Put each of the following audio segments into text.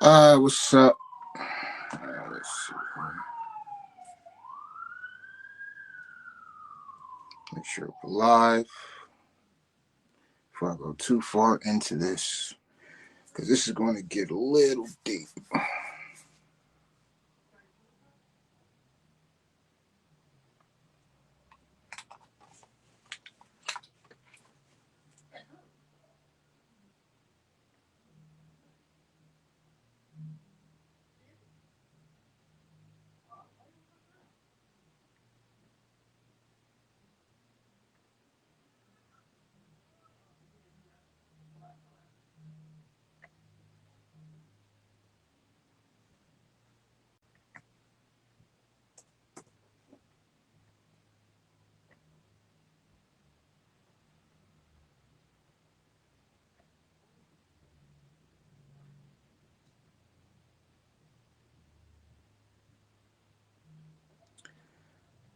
What's up? Let's see. Make sure we're live before I go too far into this, because this is going to get a little deep.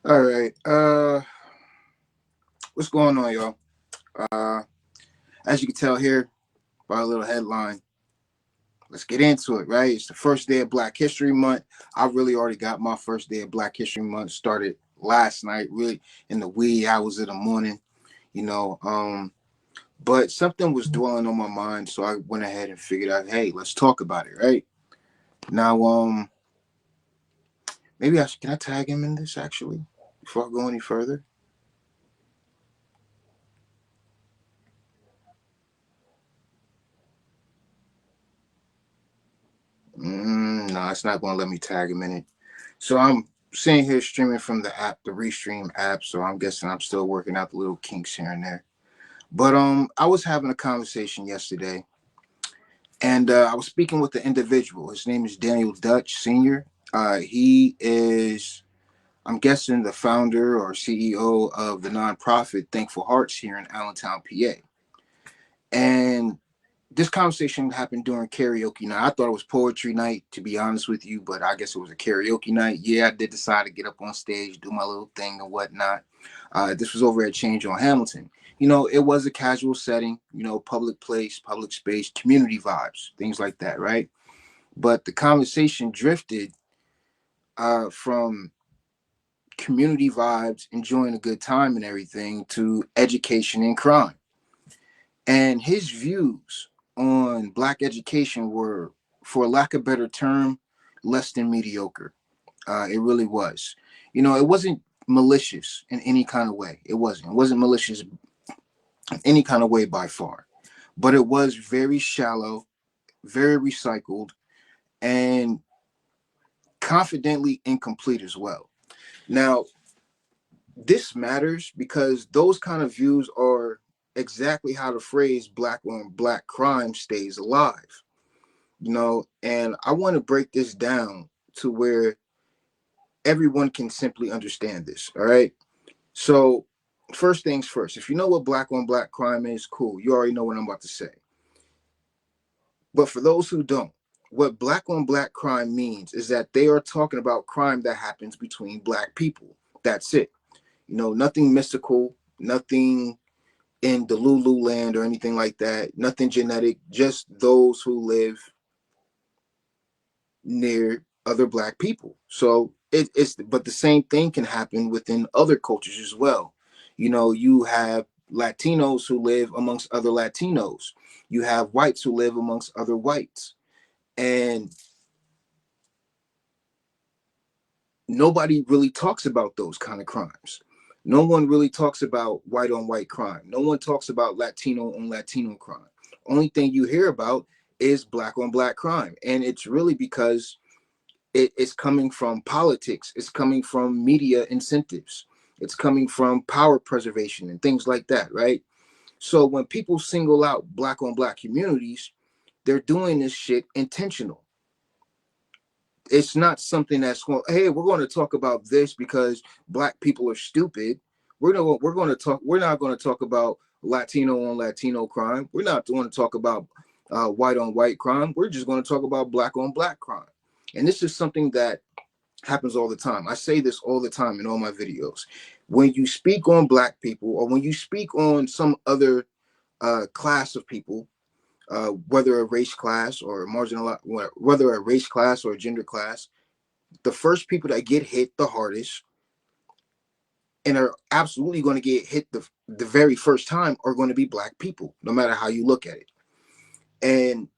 All right. What's going on, y'all? Uh, as you can tell here by a little headline, let's get into it. Right? It's the first day of Black History Month. I really already got my first day of Black History Month started last night, really in the wee hours of the morning. You know, but something was dwelling on my mind, so I went ahead and figured out, hey, let's talk about it. Right now, maybe can I tag him in this actually before I go any further? No, it's not going to let me tag him in it. So I'm sitting here streaming from the app, the Restream app. So I'm guessing I'm still working out the little kinks here and there. But I was having a conversation yesterday, and I was speaking with the individual. His name is Daniel Dutch Senior. He is, I'm guessing, the founder or CEO of the nonprofit Thankful Hearts here in Allentown, PA. And this conversation happened during karaoke night. I thought it was poetry night, to be honest with you, but I guess it was a karaoke night. Yeah, I did decide to get up on stage, do my little thing and whatnot. This was over at Change on Hamilton. You know, it was a casual setting, you know, public place, public space, community vibes, things like that, right? But the conversation drifted from community vibes, enjoying a good time and everything, to education and crime. And his views on black education were, for lack of a better term, less than mediocre. It really was. You know, it wasn't malicious in any kind of way. It wasn't. It wasn't malicious in any kind of way by far. But it was very shallow, very recycled, and confidently incomplete as well. Now, this matters because those kind of views are exactly how the phrase black on black crime stays alive. You know, and I want to break this down to where everyone can simply understand this. All right. So, first things first, if you know what black on black crime is, cool. You already know what I'm about to say. But for those who don't, what black on black crime means is that they are talking about crime that happens between black people. That's it. You know, nothing mystical, nothing in the Lulu land or anything like that, nothing genetic, just those who live near other black people. So but the same thing can happen within other cultures as well. You know, you have Latinos who live amongst other Latinos. You have whites who live amongst other whites. And nobody really talks about those kind of crimes. No one really talks about white on white crime. No one talks about Latino on Latino crime. Only thing you hear about is black on black crime. And it's really because it's coming from politics, it's coming from media incentives, it's coming from power preservation and things like that, right? So when people single out black on black communities, they're doing this shit intentional. It's not something that's going, hey, we're going to talk about this because black people are stupid. We're not going to talk about Latino on Latino crime. We're not going to talk about white on white crime. We're just going to talk about black on black crime. And this is something that happens all the time. I say this all the time in all my videos. When you speak on black people or when you speak on some other class of people, whether a race class or marginal, whether a race class or a gender class, the first people that get hit the hardest and are absolutely going to get hit the very first time are going to be black people, no matter how you look at it. And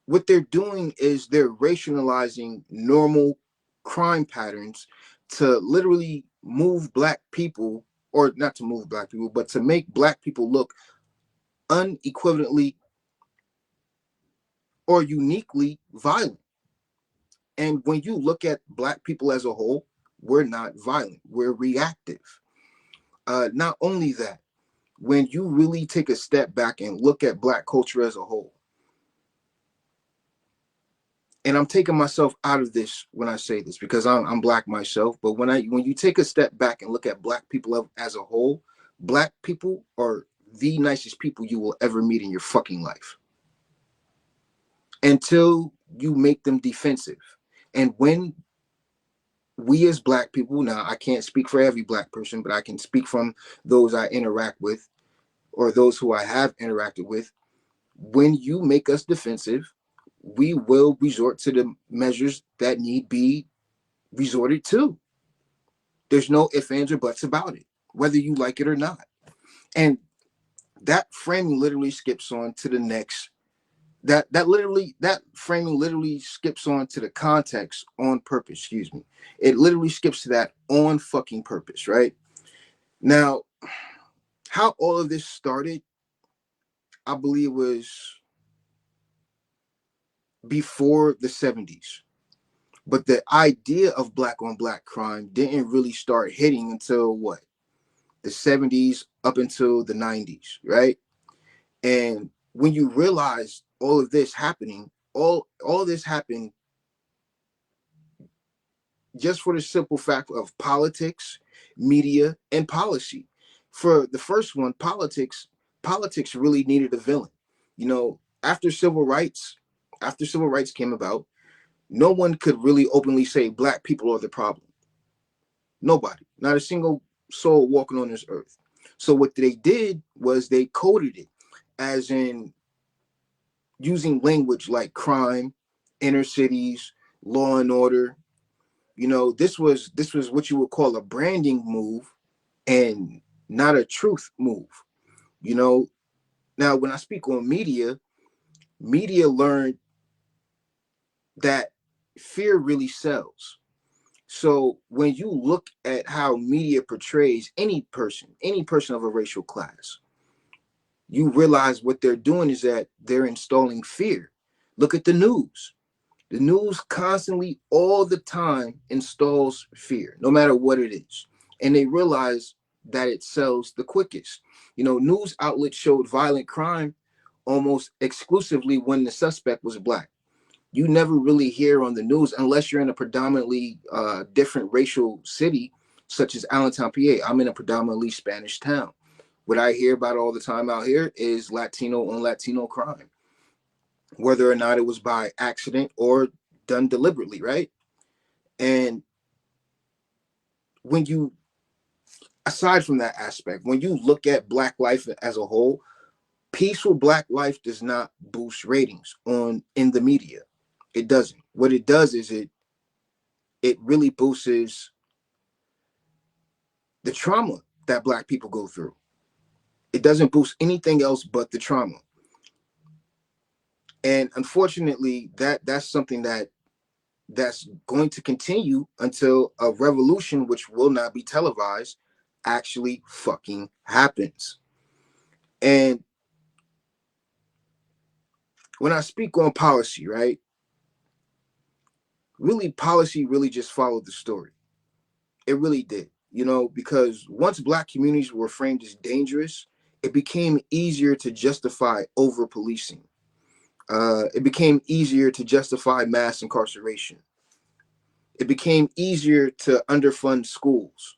what they're doing is they're rationalizing normal crime patterns to literally move black people, or not to move black people, but to make black people look unequivocally or uniquely violent. And when you look at black people as a whole, we're not violent, we're reactive. Not only that, when you really take a step back and look at black culture as a whole, and I'm taking myself out of this when I say this because I'm black myself, but when you take a step back and look at black people as a whole, black people are the nicest people you will ever meet in your fucking life until you make them defensive. And when we as black people, now I can't speak for every black person, but I can speak from those I interact with or those who I have interacted with. When you make us defensive, we will resort to the measures that need be resorted to. There's no ifs, ands, or buts about it, whether you like it or not. And that framing literally skips on to the next. That framing literally skips on to the context on purpose. Excuse me. It literally skips to that on fucking purpose, right? Now, how all of this started, I believe, was before the 70s. But the idea of black on black crime didn't really start hitting until what? The 70s up until the 90s, right? And when you realize all of this happening, all this happened just for the simple fact of politics, media, and policy. For the first one, politics really needed a villain. You know, after civil rights came about, no one could really openly say black people are the problem. Nobody, not a single soul walking on this earth. So what they did was they coded it as in using language like crime, inner cities, law and order. You know, this was what you would call a branding move and not a truth move. You know, now when I speak on media, media learned that fear really sells. So when you look at how media portrays any person of a racial class, you realize what they're doing is that they're installing fear. Look at the news. The news constantly, all the time, installs fear, no matter what it is. And they realize that it sells the quickest. You know, news outlets showed violent crime almost exclusively when the suspect was black. You never really hear on the news unless you're in a predominantly different racial city, such as Allentown, PA. I'm in a predominantly Spanish town. What I hear about all the time out here is Latino on Latino crime, whether or not it was by accident or done deliberately, right? And when you, aside from that aspect, when you look at black life as a whole, peaceful black life does not boost ratings on in the media. It doesn't. What it does is it really boosts the trauma that black people go through. It doesn't boost anything else but the trauma. And unfortunately, that's something that's going to continue until a revolution, which will not be televised, actually fucking happens. And when I speak on policy, right, really policy really just followed the story. It really did, you know, because once black communities were framed as dangerous, it became easier to justify over policing. It became easier to justify mass incarceration. It became easier to underfund schools,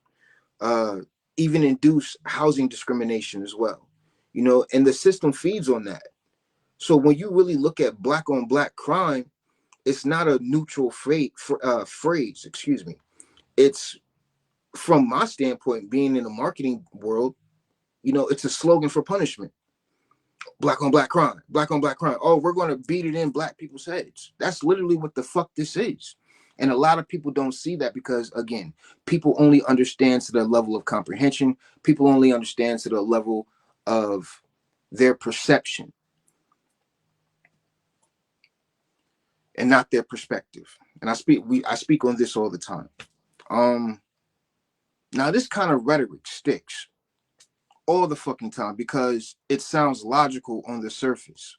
uh, even induce housing discrimination as well. You know, and the system feeds on that. So when you really look at black on black crime, it's not a neutral phrase. Excuse me. It's, from my standpoint, being in the marketing world, you know, it's a slogan for punishment. Black on black crime, black on black crime. Oh, we're going to beat it in black people's heads. That's literally what the fuck this is. And a lot of people don't see that because, again, people only understand to the level of comprehension. People only understand to the level of their perception and not their perspective. And I speak on this all the time. Um, Now this kind of rhetoric sticks all the fucking time because it sounds logical on the surface.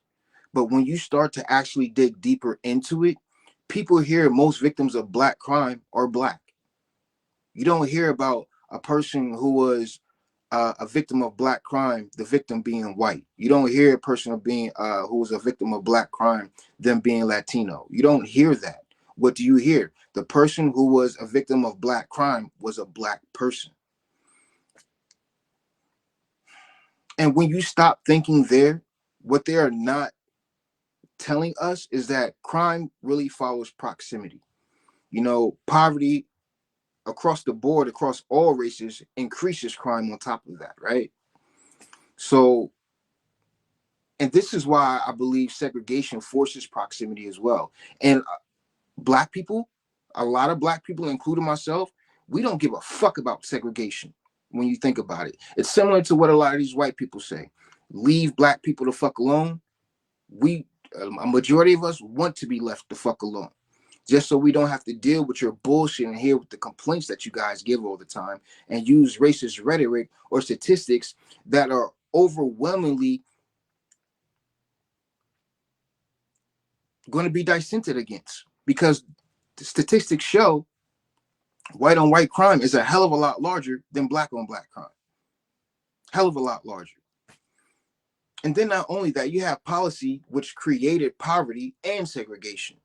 But when you start to actually dig deeper into it, people hear most victims of black crime are black. You don't hear about a person who was a victim of black crime, the victim being white. You don't hear a person of being who was a victim of black crime, them being Latino. You don't hear that. What do you hear? The person who was a victim of black crime was a black person. And when you stop thinking there, what they are not telling us is that crime really follows proximity. You know, poverty across the board, across all races, increases crime on top of that, right? So, and this is why I believe segregation forces proximity as well. And black people, a lot of black people, including myself, we don't give a fuck about segregation when you think about it. It's similar to what a lot of these white people say: leave black people the fuck alone. We, a majority of us, want to be left the fuck alone, just so we don't have to deal with your bullshit and hear with the complaints that you guys give all the time and use racist rhetoric or statistics that are overwhelmingly going to be dissented against, because the statistics show white on white crime is a hell of a lot larger than black on black crime. Hell of a lot larger. And then not only that, you have policy which created poverty and segregation.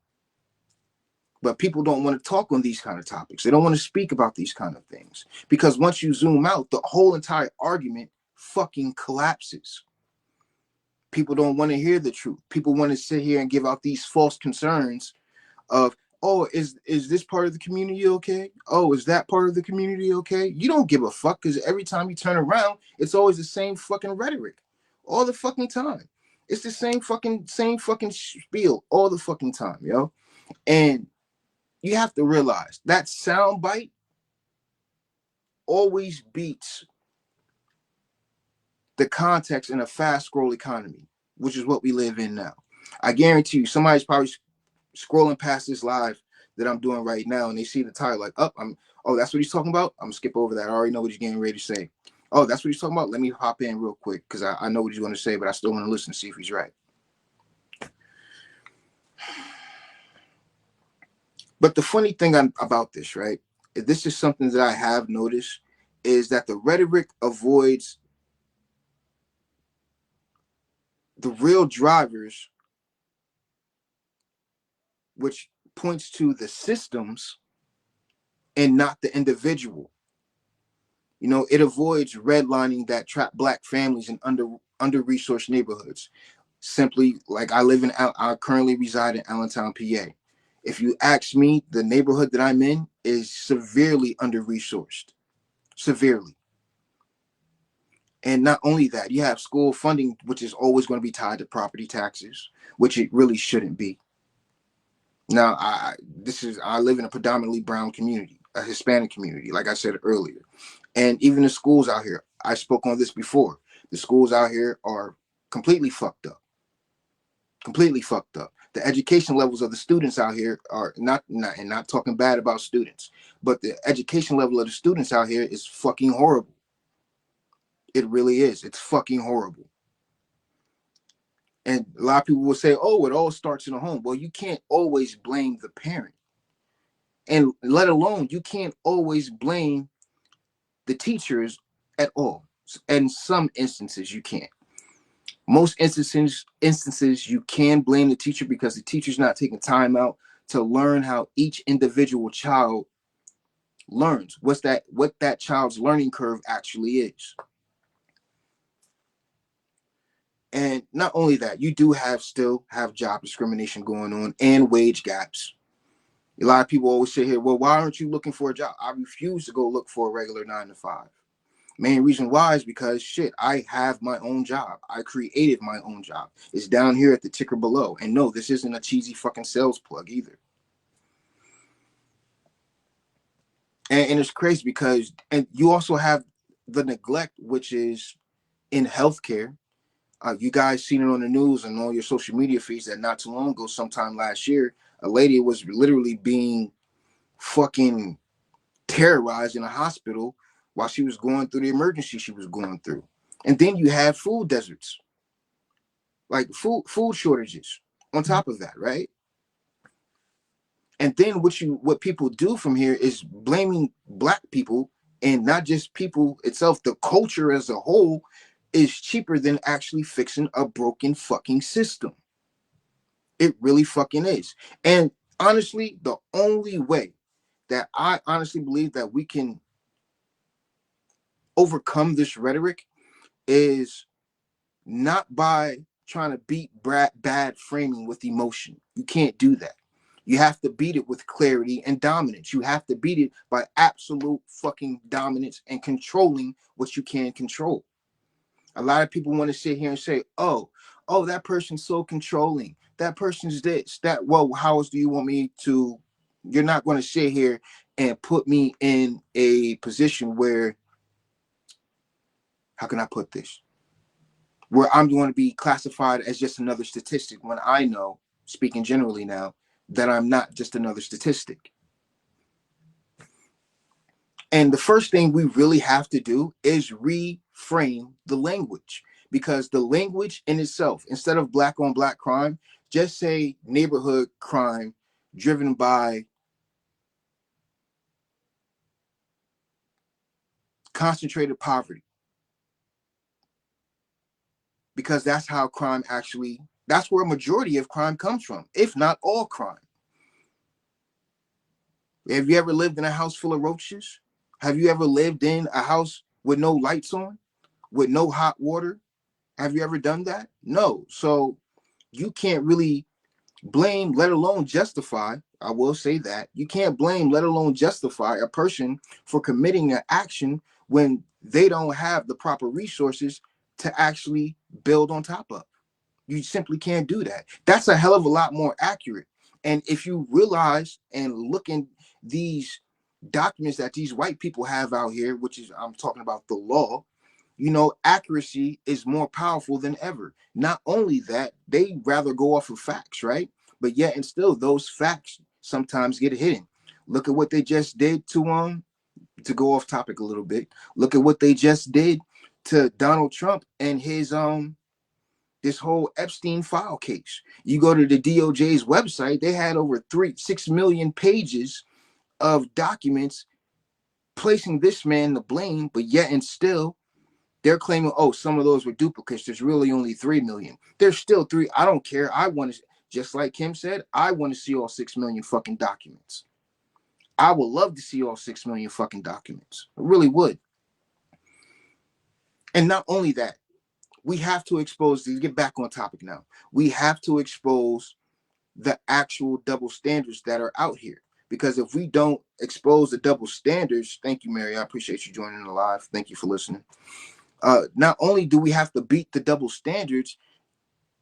But people don't want to talk on these kind of topics. They don't want to speak about these kind of things because once you zoom out, the whole entire argument fucking collapses. People don't want to hear the truth. People want to sit here and give out these false concerns of, oh, is this part of the community okay? Oh, is that part of the community okay? You don't give a fuck because every time you turn around, it's always the same fucking rhetoric all the fucking time. It's the same fucking spiel all the fucking time, yo. And you have to realize that sound bite always beats the context in a fast scroll economy, which is what we live in now. I guarantee you, somebody's probably scrolling past this live that I'm doing right now, and they see the title like, oh, that's what he's talking about. I'm gonna skip over that. I already know what he's getting ready to say. Oh, that's what he's talking about. Let me hop in real quick because I know what he's going to say, but I still want to listen to see if he's right. But the funny thing about this, right? This is something that I have noticed is that the rhetoric avoids the real drivers, which points to the systems and not the individual. You know, it avoids redlining that trap black families in under-resourced neighborhoods. Simply, like I currently reside in Allentown, PA. If you ask me, the neighborhood that I'm in is severely under-resourced, severely. And not only that, you have school funding, which is always going to be tied to property taxes, which it really shouldn't be. Now, I live in a predominantly brown community, a Hispanic community, like I said earlier. And even the schools out here, I spoke on this before. The schools out here are completely fucked up. Completely fucked up. The education levels of the students out here are not talking bad about students, but the education level of the students out here is fucking horrible. It really is. It's fucking horrible. And a lot of people will say, oh, it all starts in the home. Well, you can't always blame the parent. And let alone, you can't always blame the teachers at all. In some instances, you can't. Most instances you can blame the teacher because the teacher's not taking time out to learn how each individual child learns. What that child's learning curve actually is. And not only that, you do still have job discrimination going on and wage gaps. A lot of people always say here, well, why aren't you looking for a job? I refuse to go look for a regular 9 to 5. Main reason why is because shit, I have my own job. I created my own job. It's down here at the ticker below. And no, this isn't a cheesy fucking sales plug either. And it's crazy because, and you also have the neglect, which is in healthcare. You guys seen it on the news and all your social media feeds that not too long ago, sometime last year, a lady was literally being fucking terrorized in a hospital while she was going through the emergency she was going through. And then you have food deserts, like food shortages on top of that, right? And then what people do from here is blaming black people, and not just people itself, the culture as a whole is cheaper than actually fixing a broken fucking system. It really fucking is. And honestly, the only way that I honestly believe that we can overcome this rhetoric is not by trying to beat bad framing with emotion. You can't do that. You have to beat it with clarity and dominance. You have to beat it by absolute fucking dominance and controlling what you can control. A lot of people want to sit here and say, oh, that person's so controlling. That person's this, that. Well, how else do you want me to? You're not going to sit here and put me in a position where, how can I put this? Where I'm going to be classified as just another statistic when I know, speaking generally now, that I'm not just another statistic. And the first thing we really have to do is reframe the language, because the language in itself, instead of black on black crime, just say neighborhood crime driven by concentrated poverty, because that's how crime actually, that's where a majority of crime comes from, if not all crime. Have you ever lived in a house full of roaches? Have you ever lived in a house with no lights on, with no hot water? Have you ever done that? No. So you can't really blame, let alone justify. I will say that you can't blame, let alone justify a person for committing an action when they don't have the proper resources to actually build on top of. You simply can't do that. That's a hell of a lot more accurate. And if you realize and look in these documents that these white people have out here, which is, I'm talking about the law, accuracy is more powerful than ever. Not only that, they rather go off of facts, right? But yet and still, those facts sometimes get hidden. Look at what they just did to go off topic a little bit. Look at what they just did to Donald Trump and his this whole Epstein file case. You go to the DOJ's website, they had over 6 million pages of documents placing this man the blame, but yet and still they're claiming, oh, some of those were duplicates. There's really only 3 million. There's still three. I don't care. I want to, just like Kim said, I want to see all 6 million fucking documents. I would love to see all 6 million fucking documents. I really would. And not only that, we have to expose, to get back on topic now, we have to expose the actual double standards that are out here. Because if we don't expose the double standards, thank you, Mary. I appreciate you joining the live. Thank you for listening. Not only do we have to beat the double standards,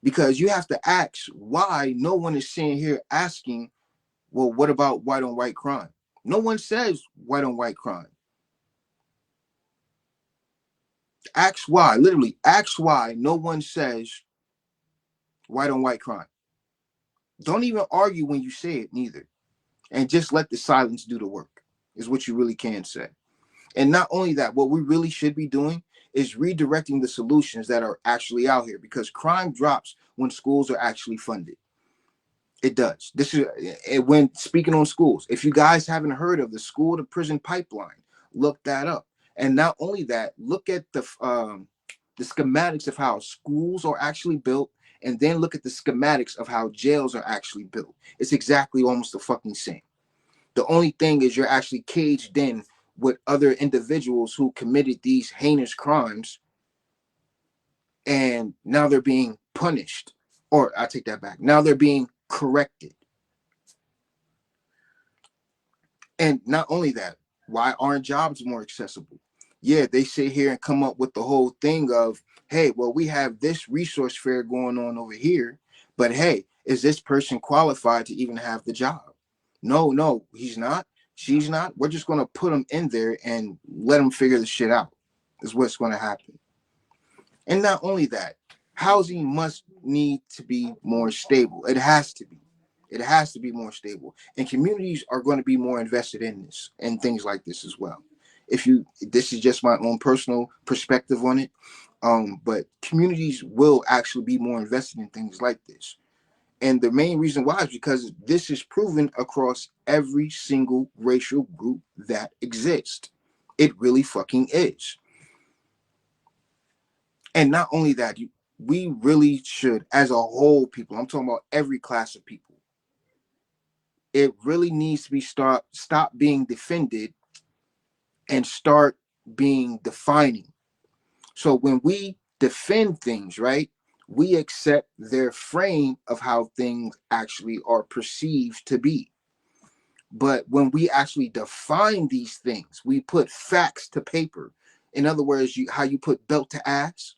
because you have to ask why no one is sitting here asking, well, what about white on white crime? No one says white on white crime. Ask why, literally, ask why no one says white on white crime. Don't even argue when you say it, neither. And just let the silence do the work, is what you really can say. And not only that, what we really should be doing is redirecting the solutions that are actually out here, because crime drops when schools are actually funded. It does. This is when speaking on schools. If you guys haven't heard of the school to prison pipeline, look that up. And not only that, look at the schematics of how schools are actually built, and then look at the schematics of how jails are actually built. It's exactly almost the fucking same. The only thing is you're actually caged in with other individuals who committed these heinous crimes, and now they're being punished. Or I take that back. Now they're being corrected. And not only that, why aren't jobs more accessible? Yeah, they sit here and come up with the whole thing of, hey, well, we have this resource fair going on over here, but hey, is this person qualified to even have the job? No, no, he's not. She's not. We're just going to put them in there and let them figure the shit out, is what's going to happen. And not only that, housing must need to be more stable. It has to be. It has to be more stable. And communities are going to be more invested in this and things like this as well. If you, this is just my own personal perspective on it. But communities will actually be more invested in things like this. And the main reason why is because this is proven across every single racial group that exists. It really fucking is. And not only that, we really should, as a whole people, I'm talking about every class of people, it really needs to be stop being defended and start being defining. So when we defend things, right, we accept their frame of how things actually are perceived to be. But when we actually define these things, we put facts to paper. In other words, how you put belt to ass,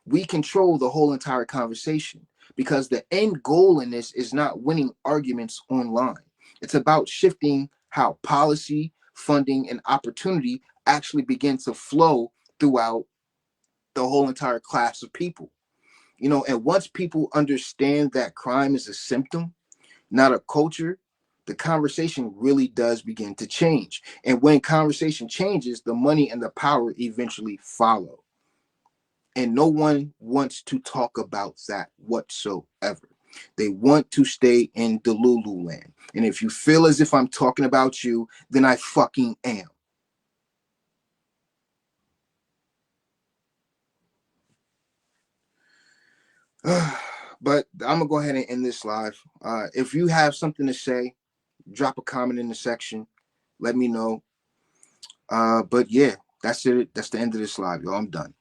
we control the whole entire conversation, because the end goal in this is not winning arguments online. It's about shifting how policy, funding, and opportunity actually begin to flow throughout the whole entire class of people. And once people understand that crime is a symptom, not a culture, the conversation really does begin to change. And when conversation changes, the money and the power eventually follow. And no one wants to talk about that whatsoever. They want to stay in Delulu land. And if you feel as if I'm talking about you, then I fucking am. But I'm gonna go ahead and end this live. If you have something to say, drop a comment in the section. Let me know. But yeah, that's it. That's the end of this live, y'all. I'm done.